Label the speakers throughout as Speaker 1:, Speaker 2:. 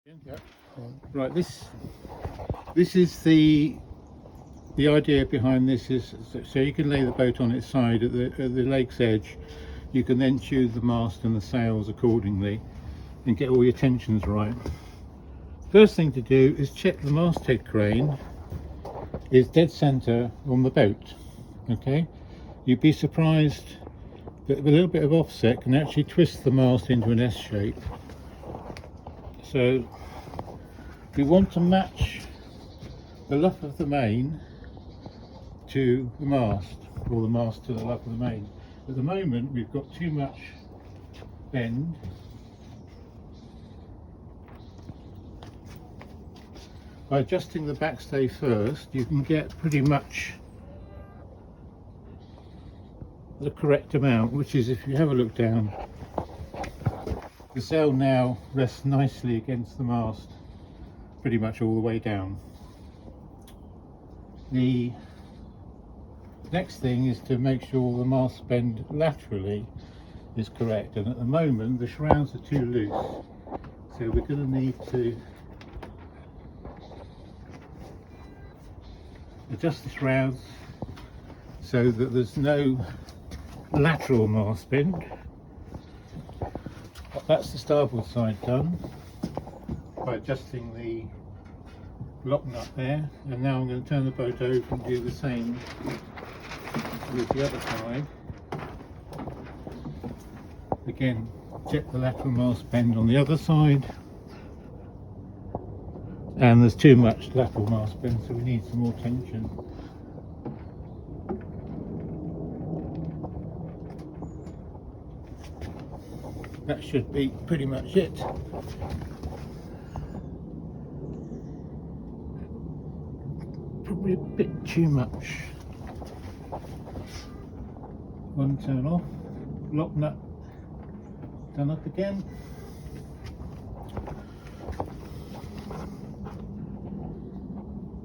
Speaker 1: Yeah. Right. This is the idea behind this is so you can lay the boat on its side at the lake's edge. You can then choose the mast and the sails accordingly and get all your tensions right. First thing to do is check the masthead crane is dead center on the boat. Okay, you'd be surprised that with a little bit of offset can actually twist the mast into an S shape. So we want to match the luff of the main to the mast, or the mast to the luff of the main. At the moment we've got too much bend. By adjusting the backstay first, you can get pretty much the correct amount, which is, if you have a look down, the sail now rests nicely against the mast pretty much all the way down. The next thing is to make sure the mast bend laterally is correct, and at the moment the shrouds are too loose, so we're going to need to adjust the shrouds so that there's no lateral mast bend. That's the starboard side done by adjusting the lock nut there, and now I'm going to turn the boat over and do the same with the other side. Again, check the lateral mast bend on the other side, and there's too much lateral mast bend, so we need some more tension. That should be pretty much it. Probably a bit too much. One turn off, lock nut done up again.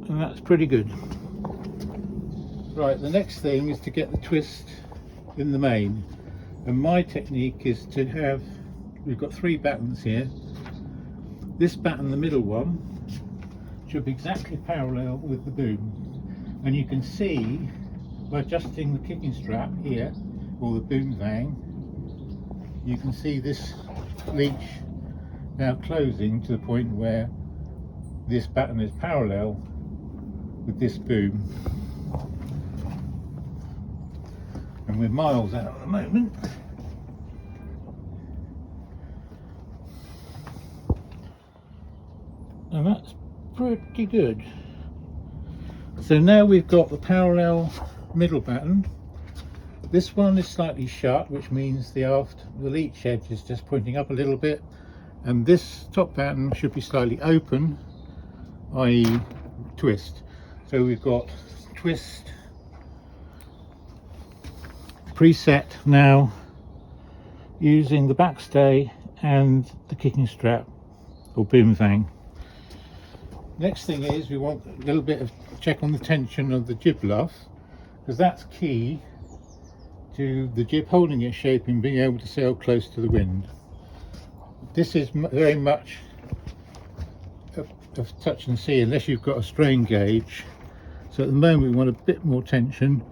Speaker 1: And that's pretty good. Right, the next thing is to get the twist in the main. And my technique is to have, we've got 3 battens here. This batten, the middle one, should be exactly parallel with the boom. And you can see by adjusting the kicking strap here, or the boom vang, you can see this leech now closing to the point where this batten is parallel with this boom. And we're miles out at the moment. And that's pretty good. So now we've got the parallel middle batten. This one is slightly shut, which means the leech edge is just pointing up a little bit, and this top batten should be slightly open, i.e. twist. So we've got twist preset now using the backstay and the kicking strap or boom vang. Next thing is we want a little bit of check on the tension of the jib luff, because that's key to the jib holding its shape and being able to sail close to the wind. This is very much of touch and see unless you've got a strain gauge. So at the moment we want a bit more tension,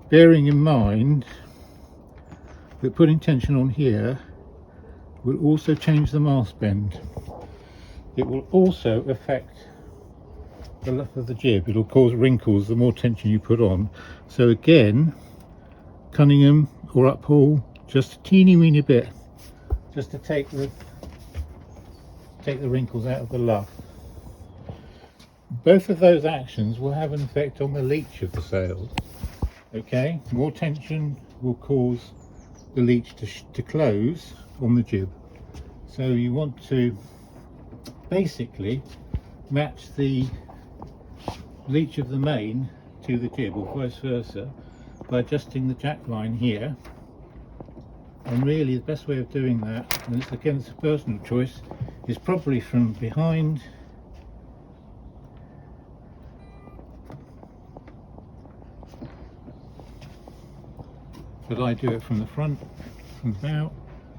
Speaker 1: bearing in mind that putting tension on here will also change the mast bend. It will also affect the luff of the jib. It'll cause wrinkles the more tension you put on. So again, Cunningham or uphaul, just a teeny weeny bit, just to take the wrinkles out of the luff. Both of those actions will have an effect on the leech of the sail. Okay, more tension will cause the leech to close on the jib. So you want to basically match the leech of the main to the jib, or vice versa, by adjusting the jack line here. And really the best way of doing that, and it's a personal choice, is probably from behind but I do it from the front, from the bow,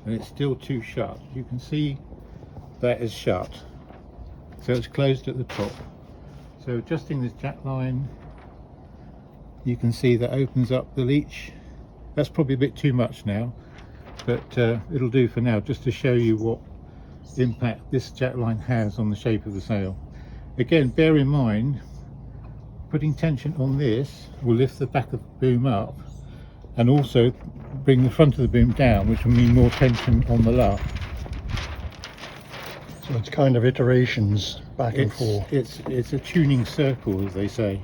Speaker 1: and it's still too shut. You can see that is shut. so it's closed at the top. So adjusting this jack line, you can see that opens up the leach. That's probably a bit too much now, but it'll do for now, just to show you what impact this jack line has on the shape of the sail. Again, bear in mind, putting tension on this will lift the back of the boom up and also bring the front of the boom down, which will mean more tension on the luff.
Speaker 2: So it's kind of iterations back and forth.
Speaker 1: It's a tuning circle, as they say.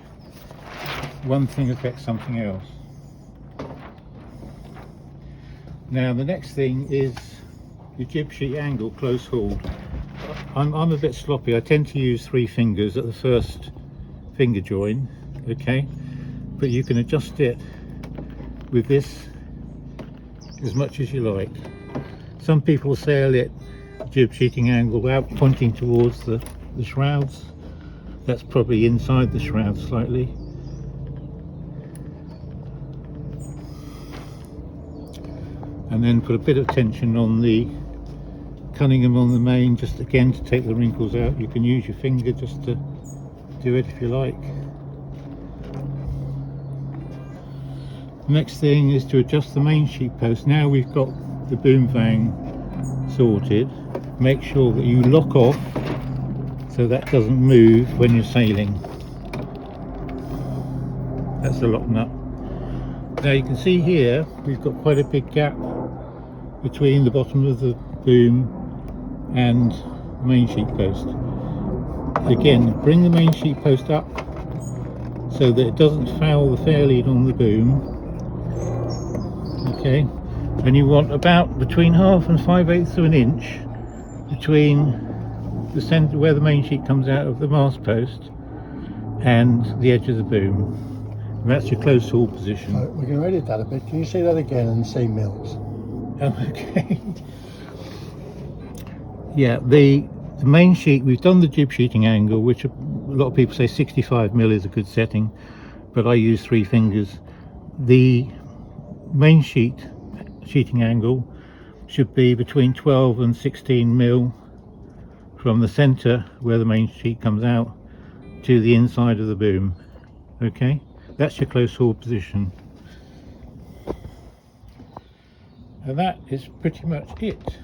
Speaker 1: One thing affects something else. Now the next thing is your jib sheet angle close hauled. I'm a bit sloppy. I tend to use 3 fingers at the first finger join, okay, but you can adjust it with this as much as you like. Some people sail it jib sheeting angle out pointing towards the shrouds. That's probably inside the shroud slightly. And then put a bit of tension on the Cunningham on the main, just again to take the wrinkles out. You can use your finger just to do it if you like. Next thing is to adjust the main sheet post. Now we've got the boom vang sorted, make sure that you lock off so that doesn't move when you're sailing. That's the lock nut. Now you can see here we've got quite a big gap between the bottom of the boom and the main sheet post. Again, bring the main sheet post up so that it doesn't foul the fair lead on the boom. Okay, and you want about between 1/2 and 5/8 of an inch between the centre where the main sheet comes out of the mast post and the edge of the boom. And that's your close haul position.
Speaker 2: We're going to edit that a bit. Can you say that again and say mils?
Speaker 1: Okay. Yeah, the main sheet, we've done the jib sheeting angle, which a lot of people say 65mm is a good setting, but I use 3 fingers. The main sheeting angle should be between 12 and 16mm from the center where the main sheet comes out to the inside of the boom. Okay, that's your close haul position. And that is pretty much it.